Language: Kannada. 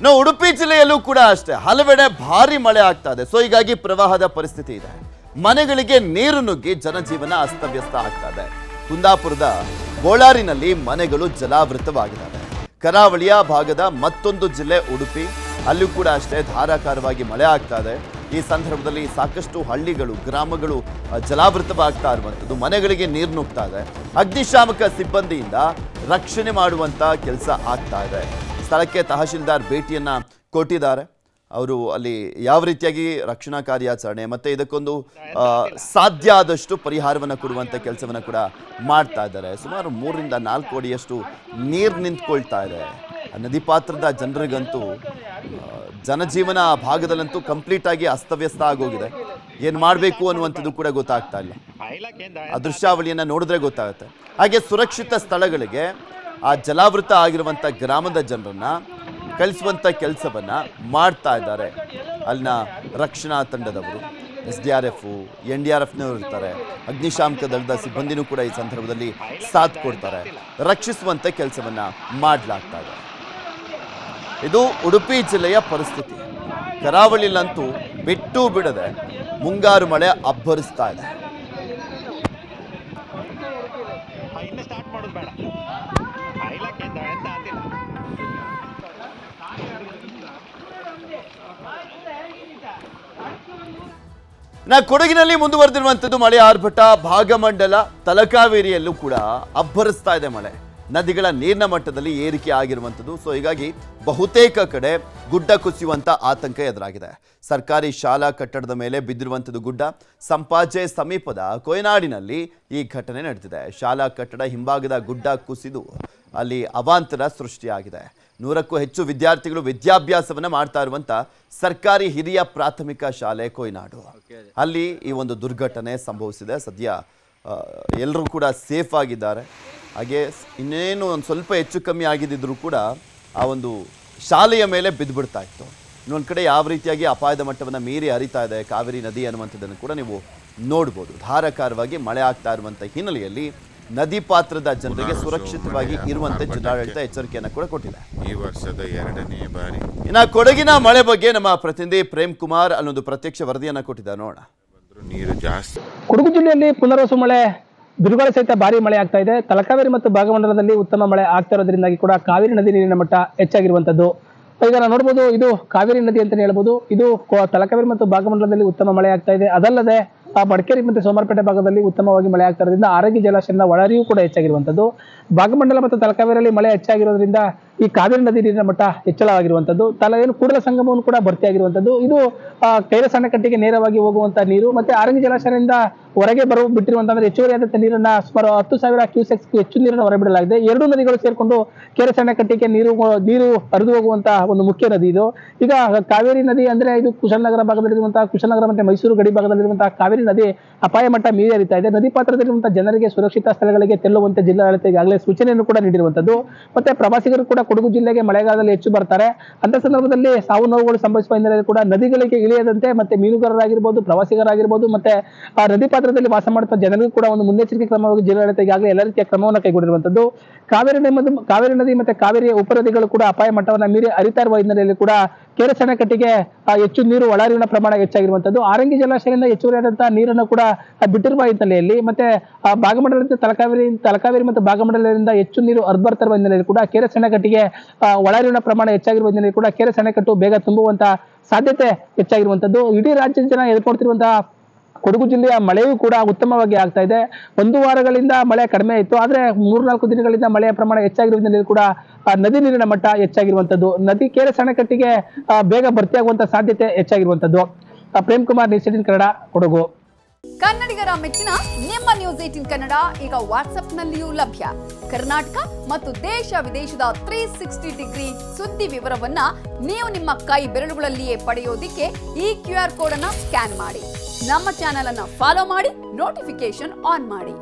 ನಾವು ಉಡುಪಿ ಜಿಲ್ಲೆಯಲ್ಲೂ ಕೂಡ ಅಷ್ಟೇ ಹಲವೆಡೆ ಭಾರಿ ಮಳೆ ಆಗ್ತಾ ಇದೆ. ಸೊ ಹೀಗಾಗಿ ಪ್ರವಾಹದ ಪರಿಸ್ಥಿತಿ ಇದೆ. ಮನೆಗಳಿಗೆ ನೀರು ನುಗ್ಗಿ ಜನಜೀವನ ಅಸ್ತವ್ಯಸ್ತ ಆಗ್ತಾ ಇದೆ. ಕುಂದಾಪುರದ ಬೋಳಾರಿನಲ್ಲಿ ಮನೆಗಳು ಜಲಾವೃತವಾಗಿದ್ದಾವೆ. ಕರಾವಳಿಯ ಭಾಗದ ಮತ್ತೊಂದು ಜಿಲ್ಲೆ ಉಡುಪಿ, ಅಲ್ಲೂ ಕೂಡ ಅಷ್ಟೇ ಧಾರಾಕಾರವಾಗಿ ಮಳೆ ಆಗ್ತಾ ಇದೆ. ಈ ಸಂದರ್ಭದಲ್ಲಿ ಸಾಕಷ್ಟು ಹಳ್ಳಿಗಳು, ಗ್ರಾಮಗಳು ಜಲಾವೃತವಾಗ್ತಾ ಇರುವಂಥದ್ದು, ಮನೆಗಳಿಗೆ ನೀರು ನುಗ್ತಾ ಇದೆ. ಅಗ್ನಿಶಾಮಕ ಸಿಬ್ಬಂದಿಯಿಂದ ರಕ್ಷಣೆ ಮಾಡುವಂಥ ಕೆಲಸ ಆಗ್ತಾ ಇದೆ. ಸ್ಥಳಕ್ಕೆ ತಹಶೀಲ್ದಾರ್ ಭೇಟಿಯನ್ನ ಕೊಟ್ಟಿದ್ದಾರೆ. ಅವರು ಅಲ್ಲಿ ಯಾವ ರೀತಿಯಾಗಿ ರಕ್ಷಣಾ ಕಾರ್ಯಾಚರಣೆ ಮತ್ತು ಇದಕ್ಕೊಂದು ಸಾಧ್ಯ ಆದಷ್ಟು ಪರಿಹಾರವನ್ನು ಕೊಡುವಂಥ ಕೆಲಸವನ್ನು ಕೂಡ ಮಾಡ್ತಾ ಇದ್ದಾರೆ. ಸುಮಾರು 3 ರಿಂದ 4 ಅಡಿಯಷ್ಟು ನೀರು ನಿಂತ್ಕೊಳ್ತಾ ಇದೆ. ನದಿ ಪಾತ್ರದ ಜನರಿಗಂತೂ ಜನಜೀವನ ಆ ಭಾಗದಲ್ಲಂತೂ ಕಂಪ್ಲೀಟ್ ಆಗಿ ಅಸ್ತವ್ಯಸ್ತ ಆಗೋಗಿದೆ. ಏನು ಮಾಡಬೇಕು ಅನ್ನುವಂಥದ್ದು ಕೂಡ ಗೊತ್ತಾಗ್ತಾ ಇಲ್ಲ. ಆ ದೃಶ್ಯಾವಳಿಯನ್ನು ನೋಡಿದ್ರೆ ಗೊತ್ತಾಗುತ್ತೆ. ಹಾಗೆ ಸುರಕ್ಷಿತ ಸ್ಥಳಗಳಿಗೆ ಆ ಜಲಾವೃತ ಆಗಿರುವಂಥ ಗ್ರಾಮದ ಜನರನ್ನ ಕಳಿಸುವಂಥ ಕೆಲಸವನ್ನು ಮಾಡ್ತಾ ಇದ್ದಾರೆ ಅಲ್ಲಿನ ರಕ್ಷಣಾ ತಂಡದವರು. SDRF, NDRFನವರು ಇರ್ತಾರೆ, ಅಗ್ನಿಶಾಮಕ ದಳದ ಸಿಬ್ಬಂದಿನೂ ಕೂಡ ಈ ಸಂದರ್ಭದಲ್ಲಿ ಸಾಥ್ ಕೊಡ್ತಾರೆ. ರಕ್ಷಿಸುವಂಥ ಕೆಲಸವನ್ನು ಮಾಡಲಾಗ್ತಾ ಇದೆ. ಇದು ಉಡುಪಿ ಜಿಲ್ಲೆಯ ಪರಿಸ್ಥಿತಿ. ಕರಾವಳಿಯಲ್ಲಂತೂ ಬಿಟ್ಟು ಬಿಡದೆ ಮುಂಗಾರು ಮಳೆ ಅಬ್ಬರಿಸ್ತಾ ಇದೆ. ಕೊಡಗಿನಲ್ಲಿ ಮುಂದುವರೆದಿರುವಂಥದ್ದು ಮಳೆ ಆರ್ಭಟ. ಭಾಗಮಂಡಲ, ತಲಕಾವೇರಿಯಲ್ಲೂ ಕೂಡ ಅಬ್ಬರಿಸ್ತಾ ಇದೆ ಮಳೆ. ನದಿಗಳ ನೀರಿನ ಮಟ್ಟದಲ್ಲಿ ಏರಿಕೆ ಆಗಿರುವಂಥದ್ದು. ಸೊ ಹೀಗಾಗಿ ಬಹುತೇಕ ಕಡೆ ಗುಡ್ಡ ಕುಸಿಯುವಂಥ ಆತಂಕ ಎದುರಾಗಿದೆ. ಸರ್ಕಾರಿ ಶಾಲಾ ಕಟ್ಟಡದ ಮೇಲೆ ಬಿದ್ದಿರುವಂಥದ್ದು ಗುಡ್ಡ. ಸಂಪಾಜೆ ಸಮೀಪದ ಕೊಯನಾಡಿನಲ್ಲಿ ಈ ಘಟನೆ ನಡೆದಿದೆ. ಶಾಲಾ ಕಟ್ಟಡ ಹಿಂಭಾಗದ ಗುಡ್ಡ ಕುಸಿದು ಅಲ್ಲಿ ಅವಾಂತರ ಸೃಷ್ಟಿಯಾಗಿದೆ. 100ಕ್ಕೂ ಹೆಚ್ಚು ವಿದ್ಯಾರ್ಥಿಗಳು ವಿದ್ಯಾಭ್ಯಾಸವನ್ನು ಮಾಡ್ತಾ ಇರುವಂಥ ಸರ್ಕಾರಿ ಹಿರಿಯ ಪ್ರಾಥಮಿಕ ಶಾಲೆ ಕೊಯನಾಡು, ಅಲ್ಲಿ ಈ ಒಂದು ದುರ್ಘಟನೆ ಸಂಭವಿಸಿದೆ. ಸದ್ಯ ಎಲ್ಲರೂ ಕೂಡ ಸೇಫ್ ಆಗಿದ್ದಾರೆ. ಹಾಗೆ ಇನ್ನೇನು ಒಂದು ಸ್ವಲ್ಪ ಹೆಚ್ಚು ಕಮ್ಮಿ ಆಗಿದ್ದರೂ ಕೂಡ ಆ ಒಂದು ಶಾಲೆಯ ಮೇಲೆ ಬಿದ್ದುಬಿಡ್ತಾ ಇತ್ತು. ಇನ್ನೊಂದು ಕಡೆ ಯಾವ ರೀತಿಯಾಗಿ ಅಪಾಯದ ಮಟ್ಟವನ್ನು ಮೀರಿ ಹರಿತಾ ಇದೆ ಕಾವೇರಿ ನದಿ ಅನ್ನುವಂಥದ್ದನ್ನು ಕೂಡ ನೀವು ನೋಡ್ಬೋದು. ಧಾರಾಕಾರವಾಗಿ ಮಳೆ ಆಗ್ತಾ ಇರುವಂಥ ಹಿನ್ನೆಲೆಯಲ್ಲಿ ನದಿ ಪಾತ್ರದ ಜನರಿಗೆ ಸುರಕ್ಷಿತವಾಗಿ ಇರುವಂತೆ ಜಿಲ್ಲಾಡಳಿತ ಎಚ್ಚರಿಕೆಯನ್ನು ಕೂಡ ಕೊಟ್ಟಿದೆ. ಈ ವರ್ಷದ 2ನೇ ಬಾರಿ ಇನ್ನು ಕೊಡಗಿನ ಮಳೆ ಬಗ್ಗೆ ನಮ್ಮ ಪ್ರತಿನಿಧಿ ಪ್ರೇಮ್ ಕುಮಾರ್ ಅಲ್ಲೊಂದು ಪ್ರತ್ಯಕ್ಷ ವರದಿಯನ್ನು ಕೊಟ್ಟಿದ್ದಾರೆ, ನೋಡೋಣ. ನೀರು ಜಾಸ್ತಿ. ಕೊಡಗು ಜಿಲ್ಲೆಯಲ್ಲಿ ಪುನರ್ವಸು ಮಳೆ, ಬಿರುಗಾಳಿ ಸಹಿತ ಭಾರಿ ಮಳೆ ಆಗ್ತಾ ಇದೆ. ತಲಕಾವೇರಿ ಮತ್ತು ಭಾಗಮಂಡಲದಲ್ಲಿ ಉತ್ತಮ ಮಳೆ ಆಗ್ತಾ ಇರೋದ್ರಿಂದಾಗಿ ಕೂಡ ಕಾವೇರಿ ನದಿ ನೀರಿನ ಮಟ್ಟ ಹೆಚ್ಚಾಗಿರುವಂತದ್ದು. ಈಗ ನಾವು ನೋಡಬಹುದು, ಇದು ಕಾವೇರಿ ನದಿ ಅಂತಾನೆ ಹೇಳ್ಬೋದು. ಇದು ತಲಕಾವೇರಿ ಮತ್ತು ಭಾಗಮಂಡಲದಲ್ಲಿ ಉತ್ತಮ ಮಳೆ ಆಗ್ತಾ ಇದೆ. ಅದಲ್ಲದೆ ಮಡಿಕೇರಿ ಮತ್ತು ಸೋಮವಾರಪೇಟೆ ಭಾಗದಲ್ಲಿ ಉತ್ತಮವಾಗಿ ಮಳೆ ಆಗ್ತಾ ಇರೋದ್ರಿಂದ ಆರೋಗ್ಯ ಜಲಾಶಯದ ಒಳಹರಿವು ಕೂಡ ಹೆಚ್ಚಾಗಿರುವಂತದ್ದು. ಭಾಗಮಂಡಲ ಮತ್ತು ತಲಕಾವೇರಿಯಲ್ಲಿ ಮಳೆ ಹೆಚ್ಚಾಗಿರೋದ್ರಿಂದ ಈ ಕಾವೇರಿ ನದಿ ನೀರಿನ ಮಟ್ಟ ಹೆಚ್ಚಳವಾಗಿರುವಂತದ್ದು. ಏನು ಕೂಡಲ ಸಂಗಮವನ್ನು ಕೂಡ ಭರ್ತಿಯಾಗಿರುವಂತದ್ದು. ಇದು ಕೈಲಾಸ ಅಣೆಕಟ್ಟಿಗೆ ನೇರವಾಗಿ ಹೋಗುವಂತ ನೀರು ಮತ್ತೆ ಆರಂಗಿ ಜಲಾಶಯದಿಂದ ಹೊರಗೆ ಬಿಟ್ಟಿರುವಂತಂದ್ರೆ ಹೆಚ್ಚುವರಿಯಾದಂತಹ ನೀರನ್ನ ಸುಮಾರು 10,000 ಕ್ಯೂಸೆಕ್ಸ್ ಹೆಚ್ಚು ನೀರನ್ನು ಹೊರಬಿಡಲಾಗಿದೆ. 2 ನದಿಗಳು ಸೇರ್ಕೊಂಡು ಕೆರೆಸ ಅಣೆಕಟ್ಟಿಗೆ ನೀರು ಹರಿದು ಹೋಗುವಂತ ಒಂದು ಮುಖ್ಯ ನದಿ ಇದು. ಈಗ ಕಾವೇರಿ ನದಿ ಅಂದ್ರೆ ಇದು ಕುಶಾಲನಗರ ಭಾಗದಲ್ಲಿರುವಂತಹ, ಕುಶಾಲನಗರ ಮತ್ತೆ ಮೈಸೂರು ಗಡಿ ಭಾಗದಲ್ಲಿರುವಂತಹ ಕಾವೇರಿ ನದಿ ಅಪಾಯ ಮಟ್ಟ ಮೀರಿ ಹರಿತಾ ಇದೆ. ನದಿ ಪಾತ್ರದಲ್ಲಿರುವಂತಹ ಜನರಿಗೆ ಸುರಕ್ಷಿತ ಸ್ಥಳಗಳಿಗೆ ತೆರಳುವಂತೆ ಜಿಲ್ಲಾಡಳಿತ ಈಗಾಗಲೇ ಸೂಚನೆಯನ್ನು ಕೂಡ ನೀಡಿರುವಂತದ್ದು. ಮತ್ತೆ ಪ್ರವಾಸಿಗರು ಕೂಡ ಕೊಡಗು ಜಿಲ್ಲೆಗೆ ಮಳೆಗಾಲದಲ್ಲಿ ಹೆಚ್ಚು ಬರ್ತಾರೆ. ಅಂತ ಸಂದರ್ಭದಲ್ಲಿ ಸಾವು ನೋವುಗಳು ಸಂಭವಿಸುವ ಹಿನ್ನೆಲೆಯಲ್ಲಿ ಕೂಡ ನದಿಗಳಿಗೆ ಇಳಿಯದಂತೆ ಮತ್ತೆ ಮೀನುಗಾರರಾಗಿರ್ಬೋದು, ಪ್ರವಾಸಿಗರಾಗಿರ್ಬೋದು ಮತ್ತೆ ನದಿ ಪಾತ್ರದಲ್ಲಿ ವಾಸ ಮಾಡುವ ಜನರಿಗೂ ಕೂಡ ಒಂದು ಮುನ್ನೆಚ್ಚರಿಕೆ ಕ್ರಮವಾಗಿ ಜಿಲ್ಲಾಡಳಿತ ಈಗಾಗಲೇ ಎಲ್ಲ ರೀತಿಯ ಕ್ರಮವನ್ನು ಕೈಗೊಂಡಿರುವಂತದ್ದು. ಕಾವೇರಿ ನದಿ ಮತ್ತೆ ಕಾವೇರಿಯ ಉಪನದಿಗಳು ಕೂಡ ಅಪಾಯ ಮಟ್ಟವನ್ನು ಮೀರಿ ಹರಿತಾ ಇರುವ ಹಿನ್ನೆಲೆಯಲ್ಲಿ ಕೂಡ ಕೆರೆ ಅಣೆಕಟ್ಟಿಗೆ ಹೆಚ್ಚು ನೀರು ಒಳಹರಿವಿನ ಪ್ರಮಾಣ ಹೆಚ್ಚಾಗಿರುವಂತದ್ದು. ಆರಂಗಿ ಜಲಾಶಯದಿಂದ ಹೆಚ್ಚುವರಿಯಾದಂತಹ ನೀರನ್ನು ಕೂಡ ಬಿಟ್ಟಿರುವ ಹಿನ್ನೆಲೆಯಲ್ಲಿ ಮತ್ತೆ ಭಾಗಮಂಡಲದಿಂದ ತಲಕಾವೇರಿ ಮತ್ತು ಭಾಗಮಂಡಲದಿಂದ ಹೆಚ್ಚು ನೀರು ಹರಿದು ಬರ್ತಾ ಇರುವ ಹಿನ್ನೆಲೆಯಲ್ಲಿ ಕೂಡ ಕೆರೆ ಅಣೆಕಟ್ಟಿಗೆ ಒಳಹರಿವಿನ ಪ್ರಮಾಣ ಹೆಚ್ಚಾಗಿರುವ ಹಿನ್ನೆಲೆಯಲ್ಲಿ ಕೂಡ ಕೆರೆ ಅಣೆಕಟ್ಟು ಬೇಗ ತುಂಬುವಂತಹ ಸಾಧ್ಯತೆ ಹೆಚ್ಚಾಗಿರುವಂತದ್ದು. ಇಡೀ ರಾಜ್ಯದ ಜನ ಎದುರ್ಕೊಳ್ತಿರುವಂತಹ ಕೊಡಗು ಜಿಲ್ಲೆಯ ಮಳೆಯೂ ಕೂಡ ಉತ್ತಮವಾಗಿ ಆಗ್ತಾ ಇದೆ. 1 ವಾರಗಳಿಂದ ಮಳೆ ಕಡಿಮೆ ಇತ್ತು, ಆದ್ರೆ 3-4 ದಿನಗಳಿಂದ ಮಳೆಯ ಪ್ರಮಾಣ ಹೆಚ್ಚಾಗಿರುವುದರಿಂದ ಕೂಡ ನದಿ ನೀರಿನ ಮಟ್ಟ ಹೆಚ್ಚಾಗಿರುವಂತದ್ದು. ನದಿ ಕೆರೆ ಅಣೆಕಟ್ಟಿಗೆ ಬೇಗ ಭರ್ತಿಯಾಗುವಂತ ಸಾಧ್ಯತೆ ಹೆಚ್ಚಾಗಿರುವಂತದ್ದು. ಪ್ರೇಮ್ ಕುಮಾರ್, ನ್ಯೂಸ್ 18 ಕನ್ನಡ, ಕೊಡಗು. ಕನ್ನಡಿಗರ ಮೆಚ್ಚಿನ ನಿಮ್ಮ ನ್ಯೂಸ್ 18 ಕನ್ನಡ ಈಗ ವಾಟ್ಸ್ಆಪ್ನಲ್ಲಿಯೂ ಲಭ್ಯ. ಕರ್ನಾಟಕ ಮತ್ತು ದೇಶ ವಿದೇಶದ 360 ಡಿಗ್ರಿ ಸುದ್ದಿ ವಿವರವನ್ನ ನೀವು ನಿಮ್ಮ ಕೈ ಬೆರಳುಗಳಲ್ಲಿಯೇ ಪಡೆಯೋದಿಕ್ಕೆ ಈ QR ಕೋಡ್ ಅನ್ನ ಸ್ಕ್ಯಾನ್ ಮಾಡಿ. ನಮ್ಮ ಚಾನೆಲ್ ಅನ್ನ ಫಾಲೋ ಮಾಡಿ, ನೋಟಿಫಿಕೇಶನ್ ಆನ್ ಮಾಡಿ.